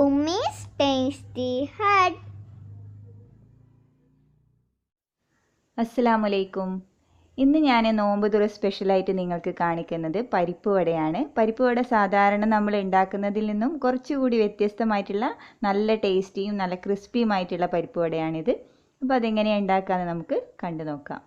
Ummi's Tasty Hut. അസ്സലാമലൈക്കും. ഇന്ന് ഞാൻ നോമ്പ് തുറ സ്പെഷ്യലായിട്ട് നിങ്ങൾക്ക് കാണിക്കുന്നത് പരിപ്പ് വടയാണ്. പരിപ്പ് വട സാധാരണ നമ്മൾ ഉണ്ടാക്കുന്നതിൽ നിന്നും കുറച്ചുകൂടി വ്യത്യസ്തമായിട്ടുള്ള നല്ല ടേസ്റ്റിയും നല്ല ക്രിസ്പിയുമായിട്ടുള്ള പരിപ്പ് വടയാണിത്. അപ്പോൾ അതെങ്ങനെയാണ് ഉണ്ടാക്കാമെന്ന് നമുക്ക് കണ്ടു നോക്കാം.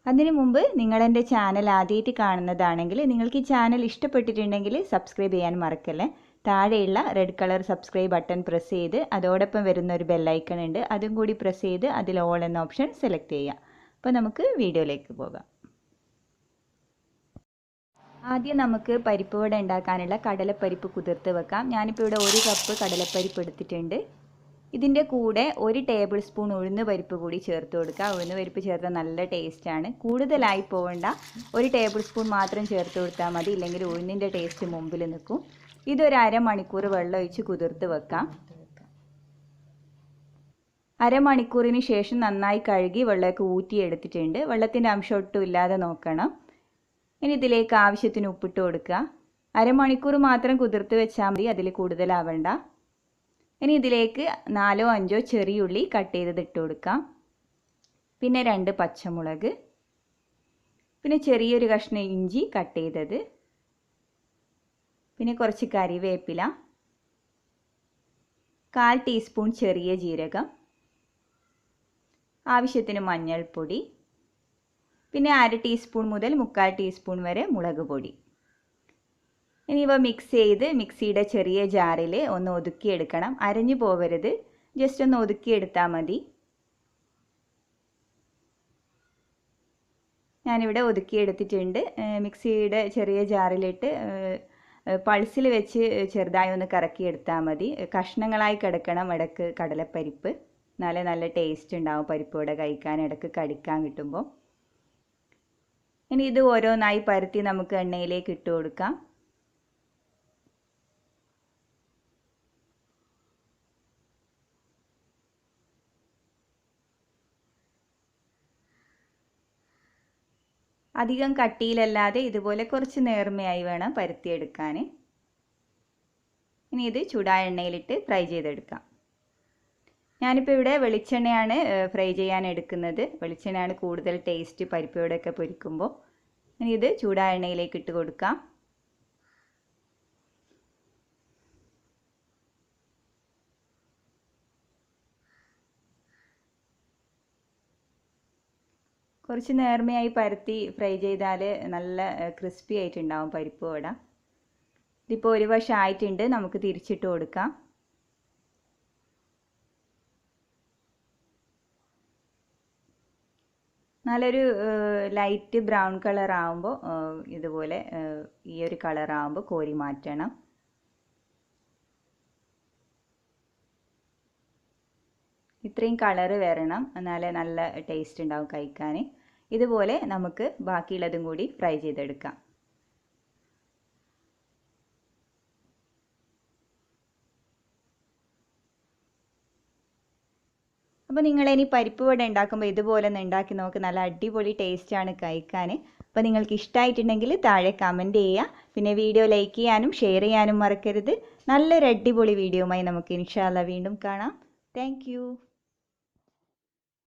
അതിനു മുമ്പ് നിങ്ങളെൻ്റെ ചാനൽ ആദ്യമായിട്ട് കാണുന്നതാണെങ്കിൽ നിങ്ങൾക്ക് ഈ ചാനൽ ഇഷ്ടപ്പെട്ടിട്ടുണ്ടെങ്കിൽ സബ്സ്ക്രൈബ് ചെയ്യാൻ മറക്കല്ലേ. താഴെയുള്ള red colour subscribe button press ചെയ്ത് അതോടൊപ്പം വരുന്ന ഒരു ബെല്ലൈക്കൺ ഉണ്ട്, അതും കൂടി പ്രസ് ചെയ്ത് അതിൽ ഓൾ എന്ന ഓപ്ഷൻ സെലക്ട് ചെയ്യുക. അപ്പോൾ നമുക്ക് വീഡിയോയിലേക്ക് പോകാം. ആദ്യം നമുക്ക് പരിപ്പ് വട ഉണ്ടാക്കാനുള്ള കടലപ്പരിപ്പ് കുതിർത്ത് വെക്കാം. ഞാനിപ്പോൾ ഇവിടെ 1 കപ്പ് കടലപ്പരിപ്പ് എടുത്തിട്ടുണ്ട്. ഇതിൻ്റെ കൂടെ 1 ടേബിൾ സ്പൂൺ ഉഴുന്ന് പരിപ്പ് കൂടി ചേർത്ത് കൊടുക്കുക. ഉഴുന്ന് പരിപ്പ് ചേർത്താൽ നല്ല ടേസ്റ്റാണ്. കൂടുതലായി പോകണ്ട, 1 ടേബിൾ സ്പൂൺ മാത്രം ചേർത്ത് കൊടുത്താൽ മതി, ഇല്ലെങ്കിൽ ഉഴുന്നിൻ്റെ ടേസ്റ്റ് മുമ്പിൽ നിൽക്കും. ഇതൊരു അരമണിക്കൂർ വെള്ളം ഒഴിച്ച് കുതിർത്ത് വെക്കാം. അരമണിക്കൂറിന് ശേഷം നന്നായി കഴുകി വെള്ളമൊക്കെ ഊറ്റിയെടുത്തിട്ടുണ്ട്. വെള്ളത്തിൻ്റെ അംശം ഒട്ടും ഇല്ലാതെ നോക്കണം. ഇനി ഇതിലേക്ക് ആവശ്യത്തിന് ഉപ്പിട്ട് കൊടുക്കുക. അരമണിക്കൂർ മാത്രം കുതിർത്ത് വെച്ചാൽ മതി, അതിൽ കൂടുതലാവണ്ട. ഇനി ഇതിലേക്ക് 4 or 5 ചെറിയുള്ളി കട്ട് ചെയ്തത് ഇട്ട് കൊടുക്കാം. പിന്നെ 2 പച്ചമുളക്, പിന്നെ ചെറിയൊരു കഷ്ണം ഇഞ്ചി കട്ട് ചെയ്തത്, പിന്നെ കുറച്ച് കറിവേപ്പില, 1/4 ടീസ്പൂൺ ചെറിയ ജീരകം, ആവശ്യത്തിന് മഞ്ഞൾപ്പൊടി, പിന്നെ 1/2 ടീസ്പൂൺ മുതൽ 3/4 ടീസ്പൂൺ വരെ മുളക് പൊടി. ഇനി ഇവ മിക്സ് ചെയ്ത് മിക്സിയുടെ ചെറിയ ജാറിൽ ഒന്ന് ഒതുക്കിയെടുക്കണം. അരഞ്ഞു പോവരുത്, ജസ്റ്റ് ഒന്ന് ഒതുക്കിയെടുത്താൽ മതി. ഞാനിവിടെ ഒതുക്കിയെടുത്തിട്ടുണ്ട്. മിക്സിയുടെ ചെറിയ ജാറിലിട്ട് പൾസിൽ വെച്ച് ചെറുതായി ഒന്ന് കറക്കിയെടുത്താൽ മതി. കഷ്ണങ്ങളായി കിടക്കണം ഇടയ്ക്ക് കടലപ്പരിപ്പ്, എന്നാലേ നല്ല ടേസ്റ്റ് ഉണ്ടാവും പരിപ്പ് വട കഴിക്കാൻ, ഇടയ്ക്ക് കടിക്കാൻ കിട്ടുമ്പോൾ. ഇനി ഇത് ഓരോന്നായി പരത്തി നമുക്ക് എണ്ണയിലേക്ക് ഇട്ട് കൊടുക്കാം. അധികം കട്ടിയിലല്ലാതെ ഇതുപോലെ കുറച്ച് നേർമയായി വേണം പരത്തിയെടുക്കാൻ. ഇനി ഇത് ചൂടായ എണ്ണയിലിട്ട് ഫ്രൈ ചെയ്തെടുക്കാം. ഞാനിപ്പോൾ ഇവിടെ വെളിച്ചെണ്ണയാണ് ഫ്രൈ ചെയ്യാൻ എടുക്കുന്നത്. വെളിച്ചെണ്ണയാണ് കൂടുതൽ ടേസ്റ്റ് പരിപ്പ് വടയൊക്കെ പൊരിക്കുമ്പോൾ. ഇനി ഇത് ചൂടായ എണ്ണയിലേക്ക് ഇട്ട് കൊടുക്കാം. കുറച്ച് നേർമയായി പരത്തി ഫ്രൈ ചെയ്താൽ നല്ല ക്രിസ്പി ആയിട്ടുണ്ടാവും പരിപ്പ് വട. ഇതിപ്പോൾ ഒരു വശം ആയിട്ടുണ്ട്, നമുക്ക് തിരിച്ചിട്ട് കൊടുക്കാം. നല്ലൊരു ലൈറ്റ് ബ്രൗൺ കളർ ആകുമ്പോൾ ഇതുപോലെ ഈ ഒരു കളർ ആകുമ്പോൾ കോരി മാറ്റണം. ഇത്രയും കളറ് വരണം, എന്നാലേ നല്ല ടേസ്റ്റ് ഉണ്ടാവും കഴിക്കാൻ. ഇതുപോലെ നമുക്ക് ബാക്കിയുള്ളതും കൂടി ഫ്രൈ ചെയ്തെടുക്കാം. അപ്പോൾ നിങ്ങളിനി പരിപ്പ് വട ഉണ്ടാക്കുമ്പോൾ ഇതുപോലെ ഒന്ന് ഉണ്ടാക്കി നോക്ക്, നല്ല അടിപൊളി ടേസ്റ്റാണ് കഴിക്കാൻ. അപ്പോൾ നിങ്ങൾക്ക് ഇഷ്ടമായിട്ടുണ്ടെങ്കിൽ താഴെ കമൻറ്റ് ചെയ്യുക. പിന്നെ വീഡിയോ ലൈക്ക് ചെയ്യാനും ഷെയർ ചെയ്യാനും മറക്കരുത്. നല്ലൊരു അടിപൊളി വീഡിയോയുമായി നമുക്ക് ഇൻഷാ അല്ലാഹ് വീണ്ടും കാണാം. Thank you.